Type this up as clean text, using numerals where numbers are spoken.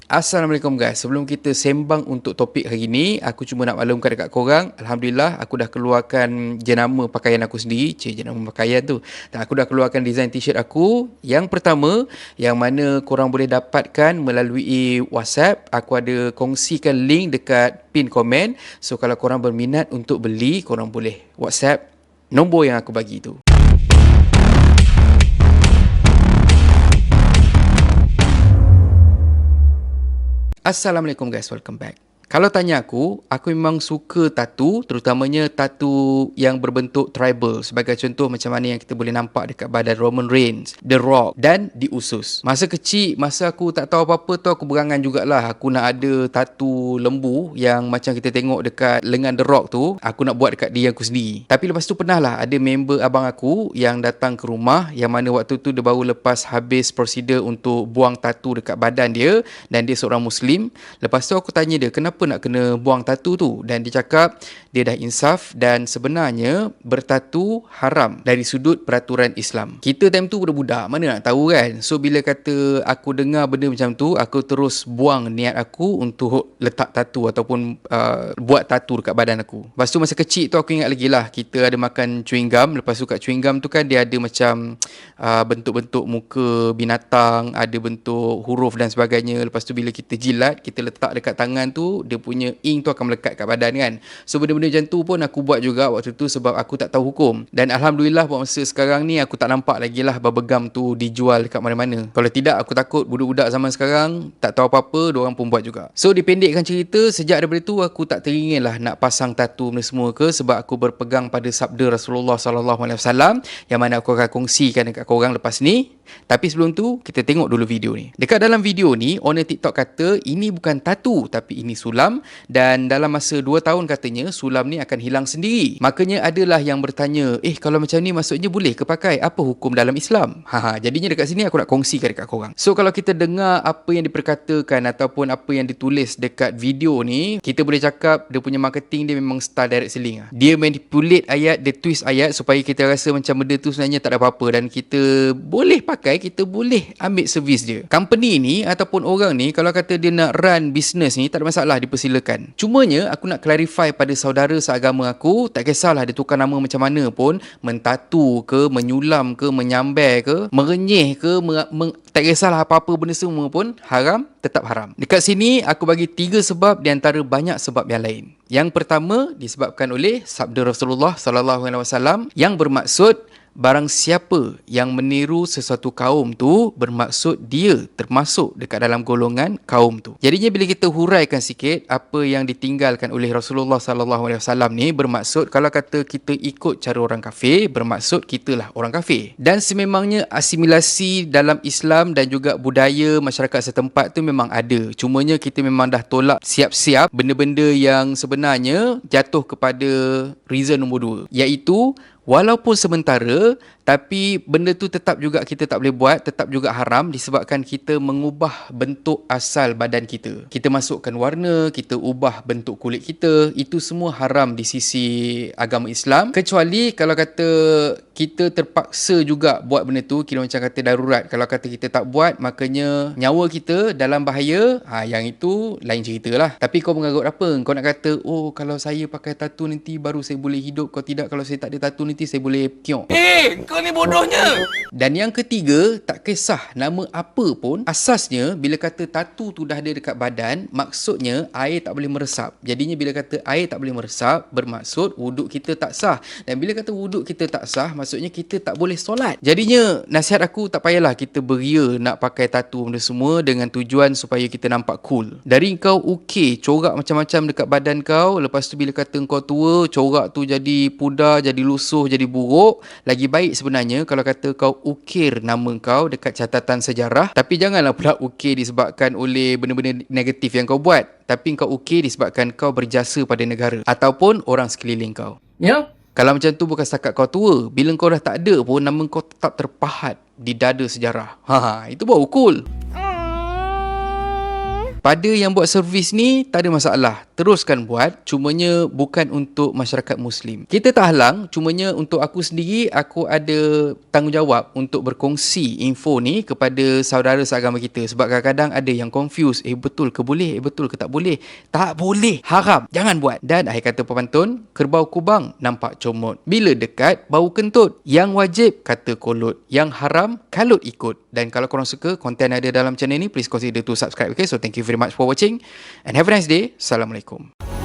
Assalamualaikum guys. Sebelum kita sembang untuk topik hari ni, aku cuma nak maklumkan dekat korang, Alhamdulillah aku dah keluarkan jenama pakaian aku sendiri. Jenama pakaian tu. Dan aku dah keluarkan design t-shirt aku. Yang pertama, yang mana korang boleh dapatkan melalui WhatsApp. Aku ada kongsikan link dekat pin komen. So kalau korang berminat untuk beli, korang boleh WhatsApp nombor yang aku bagi tu. Assalamualaikum guys, welcome back. Kalau tanya aku memang suka tatu, terutamanya tatu yang berbentuk tribal. Sebagai contoh macam mana yang kita boleh nampak dekat badan Roman Reigns, The Rock dan di usus. Masa kecil, masa aku tak tahu apa-apa tu, aku berangan jugalah aku nak ada tatu lembu yang macam kita tengok dekat lengan The Rock tu. Aku nak buat dekat diri aku sendiri. Tapi lepas tu pernah lah ada member abang aku yang datang ke rumah, yang mana waktu tu dia baru lepas habis prosedur untuk buang tatu dekat badan dia, dan dia seorang Muslim. Lepas tu aku tanya dia, kenapa nak kena buang tatu tu? Dan dia cakap dia dah insaf dan sebenarnya bertatu haram dari sudut peraturan Islam. Kita time tu budak-budak, mana nak tahu kan. So bila kata aku dengar benda macam tu, aku terus buang niat aku untuk letak tatu ataupun buat tatu dekat badan aku. Lepas tu masa kecil tu aku ingat lagi lah, kita ada makan chewing gum. Lepas tu kat chewing gum tu kan dia ada macam bentuk-bentuk muka binatang, ada bentuk huruf dan sebagainya. Lepas tu bila kita jilat, kita letak dekat tangan tu, dia punya ink tu akan melekat kat badan kan. So benda-benda macam tu pun aku buat juga waktu tu sebab aku tak tahu hukum. Dan Alhamdulillah buat masa sekarang ni aku tak nampak lagi lah bubble tu dijual dekat mana-mana. Kalau tidak, aku takut budak-budak zaman sekarang tak tahu apa-apa, diorang pun buat juga. So dipendekkan cerita, sejak daripada tu aku tak teringin lah nak pasang tatu benda semua ke, sebab aku berpegang pada sabda Rasulullah SAW yang mana aku akan kongsikan dekat korang lepas ni. Tapi sebelum tu, kita tengok dulu video ni. Dekat dalam video ni, owner TikTok kata ini bukan tatu tapi ini sulam, dan dalam masa 2 tahun katanya sulam ni akan hilang sendiri. Makanya adalah yang bertanya, kalau macam ni maksudnya boleh ke pakai? Apa hukum dalam Islam? Jadinya dekat sini aku nak kongsikan dekat korang. So kalau kita dengar apa yang diperkatakan ataupun apa yang ditulis dekat video ni, kita boleh cakap dia punya marketing dia memang style direct selling. Dia manipulate ayat, dia twist ayat supaya kita rasa macam benda tu sebenarnya tak ada apa-apa dan kita boleh pakai, kita boleh ambil servis dia. Company ni ataupun orang ni kalau kata dia nak run business ni, tak ada masalah, dipersilakan. Cumanya aku nak clarify pada saudara seagama aku, tak kisahlah dia tukar nama macam mana pun, mentatu ke, menyulam ke, menyambar ke, merenyih ke, tak kisahlah apa-apa benda semua pun, haram, tetap haram. Dekat sini aku bagi 3 sebab di antara banyak sebab yang lain. Yang pertama disebabkan oleh sabda Rasulullah SAW yang bermaksud barang siapa yang meniru sesuatu kaum tu, bermaksud dia termasuk dekat dalam golongan kaum tu. Jadinya bila kita huraikan sikit apa yang ditinggalkan oleh Rasulullah SAW ni, bermaksud kalau kata kita ikut cara orang kafir, bermaksud kitalah orang kafir. Dan sememangnya asimilasi dalam Islam dan juga budaya masyarakat setempat tu memang ada. Cumanya kita memang dah tolak siap-siap benda-benda yang sebenarnya jatuh kepada reason nombor 2, iaitu walaupun sementara, tapi benda tu tetap juga kita tak boleh buat, tetap juga haram disebabkan kita mengubah bentuk asal badan kita. Kita masukkan warna, kita ubah bentuk kulit kita, itu semua haram di sisi agama Islam. Kecuali kalau kata kita terpaksa juga buat benda tu, kira macam kata darurat. Kalau kata kita tak buat, makanya nyawa kita dalam bahaya, yang itu lain cerita lah. Tapi kau mengarut apa? Kau nak kata, kalau saya pakai tatu nanti baru saya boleh hidup, kalau tidak, kalau saya tak ada tatu nanti saya boleh kiok. Kau ni bodohnya. Dan yang ketiga, tak kisah nama apa pun, asasnya bila kata tatu tu dah ada dekat badan, maksudnya air tak boleh meresap. Jadinya bila kata air tak boleh meresap, bermaksud wuduk kita tak sah. Dan bila kata wuduk kita tak sah, maksudnya kita tak boleh solat. Jadinya nasihat aku, tak payahlah kita beria nak pakai tatu benda semua dengan tujuan supaya kita nampak cool. Dari kau corak macam-macam dekat badan kau, lepas tu bila kata kau tua, corak tu jadi pudar, jadi lusuh, jadi buruk. Lagi baik sebenarnya kalau kata kau ukir nama kau dekat catatan sejarah. Tapi janganlah pula ukir disebabkan oleh benda-benda negatif yang kau buat, tapi kau ukir disebabkan kau berjasa pada negara ataupun orang sekeliling kau. Ya? Kalau macam tu bukan setakat kau tua, bila kau dah tak ada pun, nama kau tetap terpahat di dada sejarah. Itu baru cool. Pada yang buat servis ni, tak ada masalah. Teruskan buat, cumanya bukan untuk masyarakat Muslim. Kita tak halang, cumanya untuk aku sendiri, aku ada tanggungjawab untuk berkongsi info ni kepada saudara seagama kita. Sebab kadang-kadang ada yang confuse, betul ke boleh? Betul ke tak boleh? Tak boleh, haram, jangan buat. Dan akhir kata pepantun, kerbau kubang nampak comot. Bila dekat, bau kentut. Yang wajib, kata kolot. Yang haram, kalut ikut. Dan kalau korang suka konten ada dalam channel ni, please consider to subscribe. Okay, so thank you very much for watching and have a nice day. Assalamualaikum.